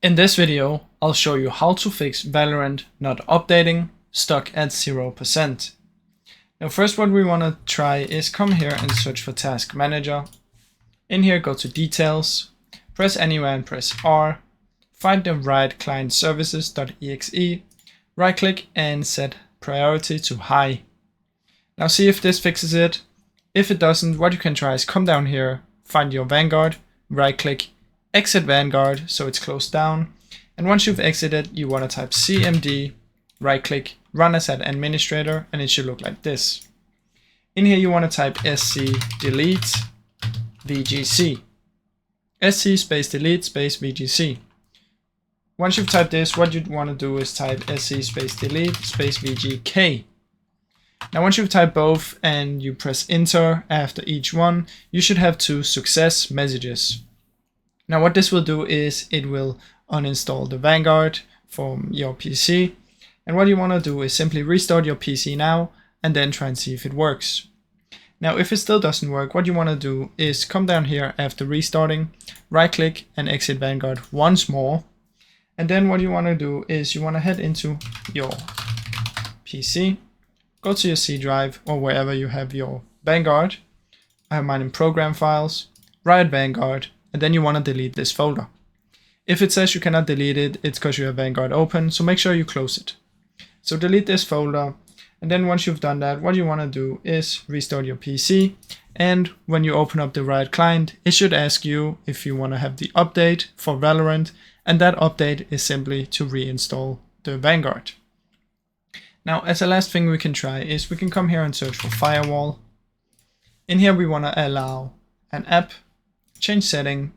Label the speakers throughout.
Speaker 1: In this video, I'll show you how to fix Valorant not updating, stuck at 0%. Now first what we want to try is come here and search for Task Manager. In here go to Details, press anywhere and press R, find the right client services.exe, right click and set priority to high. Now see if this fixes it. If it doesn't, what you can try is come down here, find your Vanguard, right click, exit Vanguard so it's closed down, and once you've exited you want to type cmd, right click, run as an administrator, and it should look like this. In here you want to type sc delete vgc, sc space delete space vgc. Once you've typed this, what you want to do is type sc space delete space vgk. Now once you've typed both and you press enter after each one, you should have two success messages. Now what this will do is it will uninstall the Vanguard from your PC, and what you want to do is simply restart your PC now and then try and see if it works. Now if it still doesn't work, what you want to do is come down here after restarting, right click and exit Vanguard once more, and then what you want to do is you want to head into your PC, go to your C drive or wherever you have your Vanguard. I have mine in program files, write Vanguard, and then you want to delete this folder. If it says you cannot delete it, it's because you have Vanguard open, so make sure you close it. So delete this folder, and then once you've done that, what you want to do is restart your PC, and when you open up the right client, it should ask you if you want to have the update for Valorant, and that update is simply to reinstall the Vanguard. Now as a last thing we can try is we can come here and search for firewall. In here we want to allow an app, change setting,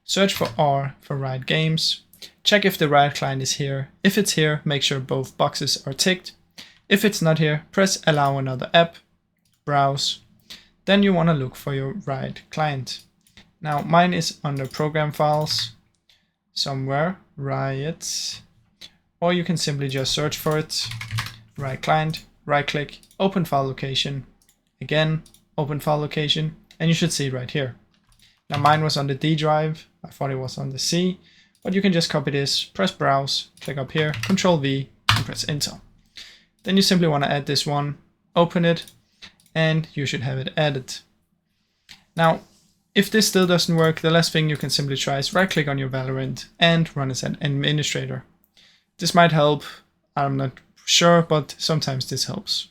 Speaker 1: search for R for Riot Games, check if the right client is here. If it's here, make sure both boxes are ticked. If it's not here, press allow another app, browse. Then you want to look for your Riot client. Now mine is under program files, somewhere, Riot, or you can simply just search for it, Riot client, right click, open file location, again, open file location, and you should see it right here. Now mine was on the D drive, I thought it was on the C, but you can just copy this, press browse, click up here, Control V, and press enter. Then you simply want to add this one, open it, and you should have it added. Now, if this still doesn't work, the last thing you can simply try is right click on your Valorant and run as an administrator. This might help, I'm not sure, but sometimes this helps.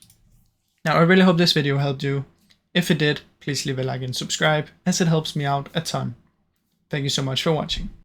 Speaker 1: Now I really hope this video helped you. If it did, please leave a like and subscribe, as it helps me out a ton. Thank you so much for watching.